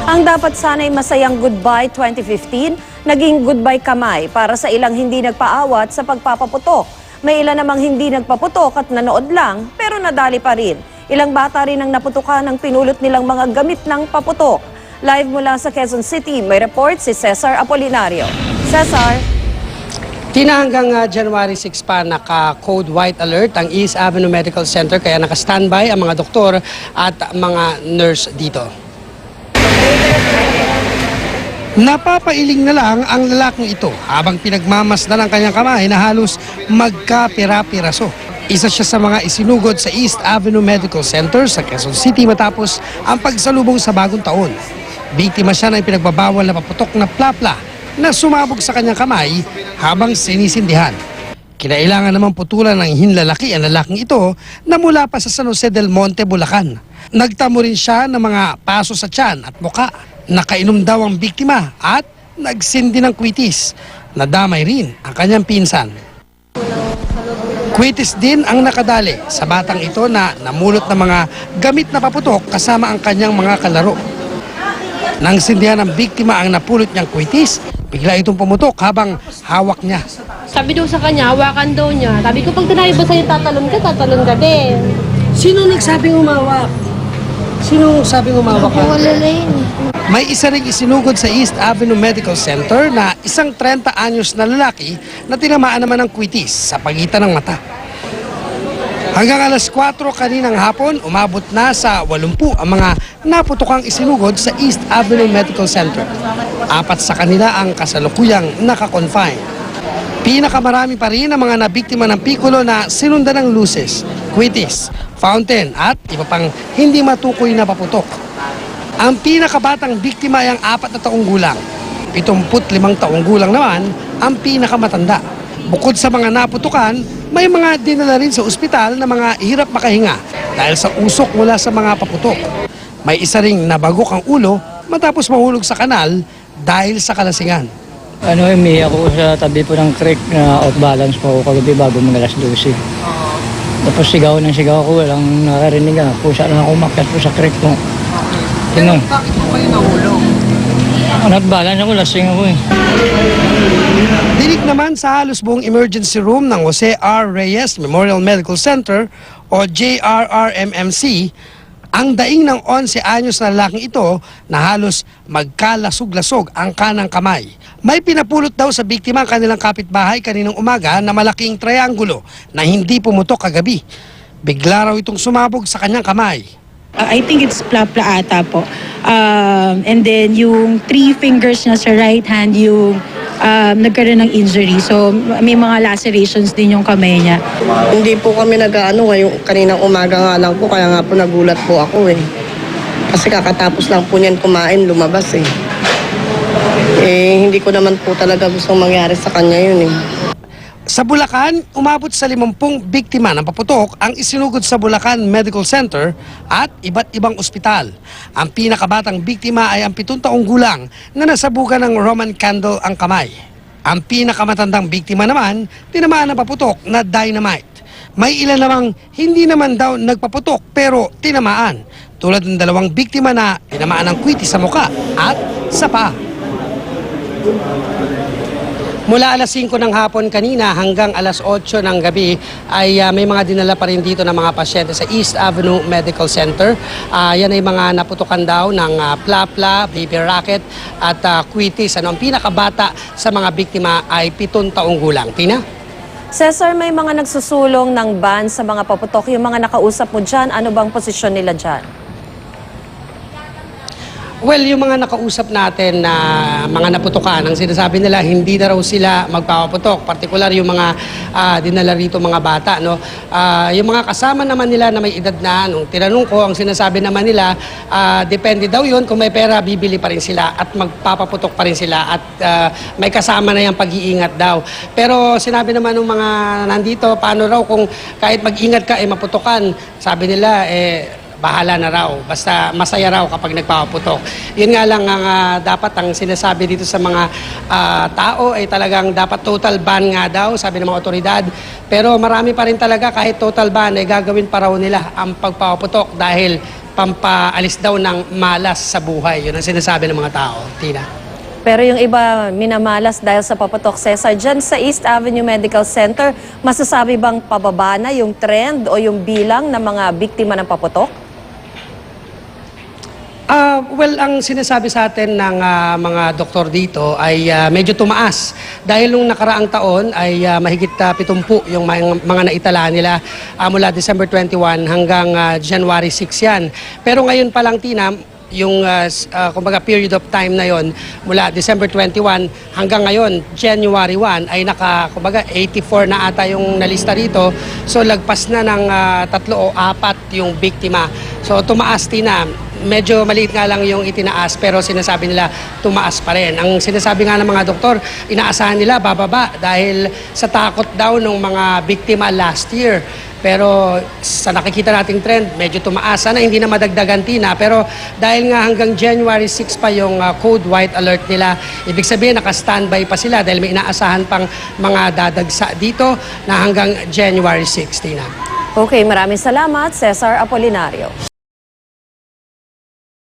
Ang dapat sana'y masayang goodbye 2015, naging goodbye kamay para sa ilang hindi nagpaawat sa pagpapaputok. May ilan namang hindi nagpaputok at nanood lang pero nadali pa rin. Ilang bata rin ang naputukan ng pinulot nilang mga gamit ng paputok. Live mula sa Quezon City, may report si Cesar Apolinario. Cesar? Tina, hanggang January 6 pa naka-code white alert ang East Avenue Medical Center kaya naka-standby ang mga doktor at mga nurse dito. Napapailing na lang ang lalaking ito habang pinagmamasdan ang kanyang kamay na halos magkapira-piraso. Isa siya sa mga isinugod sa East Avenue Medical Center sa Quezon City matapos ang pagsalubong sa bagong taon. Biktima siya ng pinagbabawal na paputok na plapla na sumabog sa kanyang kamay habang sinisindihan. Kinailangan naman putulan ng hinlalaki ang lalaking ito na mula pa sa San Jose del Monte, Bulacan. Nagtamo rin siya ng mga paso sa tiyan at muka. Nakainom daw ang biktima at nagsindi ng kwitis. Nadamay rin ang kanyang pinsan. Kwitis din ang nakadali sa batang ito na namulot ng mga gamit na paputok kasama ang kanyang mga kalaro. Nang sindihan ng biktima ang napulot niyang kwitis, bigla itong pumutok habang hawak niya. Sabi daw sa kanya, hawakan daw niya. Sabi ko, pag tinabi ba sa'yo tatalon ka din. Sino nagsabing umawak? Sino sabing umawak ka? Wala na yun. May isa ring isinugod sa East Avenue Medical Center na isang 30 anyos na lalaki na tinamaan naman ng kwitis sa pagitan ng mata. Hanggang alas 4 kaninang hapon, umabot na sa 80 ang mga naputokang isinugod sa East Avenue Medical Center. 4 sa kanila ang kasalukuyang nakakonfine. Pinakamarami pa rin ang mga nabiktima ng pikulo na sinundan ng luces, kwitis, fountain at iba pang hindi matukoy na paputok. Ang pinakabatang biktima ay ang 4 na taong gulang. 75 taong gulang naman ang pinakamatanda. Bukod sa mga naputukan, may mga dinala rin sa ospital na mga hirap makahinga dahil sa usok mula sa mga paputok. May isa ring nabagok ang ulo matapos mahulog sa kanal dahil sa kalasingan. Umihi ako sa tabi po ng creek na out balance po ako kagabi bago mag-alas 12. Tapos sigaw ko, walang nakarinig na. Pusa lang ako umakyat po sa creek po. Pero bakit mo kayo nahulog? Nag-balance ako, lasing ako eh. Dinig naman sa halos buong emergency room ng Jose R. Reyes Memorial Medical Center o JRRMMC, ang daing ng 11 anyos na lalaking ito na halos magkalasog-lasog ang kanang kamay. May pinapulot daw sa biktima ang kanilang kapitbahay kaninang umaga na malaking trianggulo na hindi pumutok kagabi. Bigla raw itong sumabog sa kanyang kamay. I think it's plapla ata po. And then yung 3 fingers niya sa right hand, yung nagkaroon ng injury. So may mga lacerations din yung kamay niya. Hindi po kami nag-ano ngayong kaninang umaga nga lang po, kaya nga po nagulat po ako eh. Kasi kakatapos lang po niyan kumain, lumabas eh. Hindi ko naman po talaga gustong mangyari sa kanya yun eh. Sa Bulacan, umabot sa 50 biktima ng paputok ang isinugod sa Bulacan Medical Center at iba't ibang ospital. Ang pinakabatang biktima ay ang 7 taong gulang na nasabugan ng Roman candle ang kamay. Ang pinakamatandang biktima naman, tinamaan ng paputok na dynamite. May ilan namang hindi naman daw nagpaputok pero tinamaan. Tulad ng 2 biktima na tinamaan ng kwitis sa muka at sa paa. Mula alas 5 ng hapon kanina hanggang alas 8 ng gabi ay may mga dinala pa rin dito ng mga pasyente sa East Avenue Medical Center. Yan ay mga naputukan daw ng plapla, baby racket at kwitis. Ang pinakabata sa mga biktima ay 7 taong gulang. Tina? Cesar, may mga nagsusulong ng ban sa mga paputok. Yung mga nakausap mo dyan, ano bang posisyon nila dyan? Well, yung mga nakausap natin na mga naputukan, ang sinasabi nila, hindi na raw sila magpapaputok. Partikular yung mga dinala rito mga bata. No? Yung mga kasama naman nila na may edad na, nung tinanong ko, ang sinasabi naman nila, depende daw yun, kung may pera, bibili pa rin sila at magpapaputok pa rin sila at may kasama na yung pag-iingat daw. Pero sinabi naman ng mga nandito, paano raw kung kahit mag-ingat ka, maputukan, sabi nila, bahala na raw. Basta masaya raw kapag nagpapaputok. Yun nga lang ang dapat ang sinasabi dito sa mga tao ay talagang dapat total ban nga daw, sabi ng mga otoridad. Pero marami pa rin talaga kahit total ban ay gagawin pa raw nila ang pagpapaputok dahil pampaalis daw ng malas sa buhay. Yun ang sinasabi ng mga tao, Tina. Pero yung iba minamalas dahil sa paputok, Cesar, dyan sa East Avenue Medical Center, masasabi bang pababa na yung trend o yung bilang ng mga biktima ng paputok? Well, ang sinasabi sa atin ng mga doktor dito ay medyo tumaas. Dahil nung nakaraang taon ay mahigit 70 yung mga naitala nila mula December 21 hanggang January 6 yan. Pero ngayon pa lang, Tina, yung kumbaga period of time na yon mula December 21 hanggang ngayon January 1 ay kumbaga 84 na ata yung nalista rito. So lagpas na ng 3 o 4 yung biktima. So tumaas, Tina. Medyo maliit nga lang yung itinaas pero sinasabi nila tumaas pa rin. Ang sinasabi nga ng mga doktor, inaasahan nila bababa dahil sa takot daw ng mga biktima last year. Pero sa nakikita nating trend, medyo tumaas. Sana hindi na madagdagan, Tina. Pero dahil nga hanggang January 6 pa yung code white alert nila, ibig sabihin naka-standby pa sila dahil may inaasahan pang mga dadagsa dito na hanggang January 6, Tina. Okay, maraming salamat, Cesar Apolinario.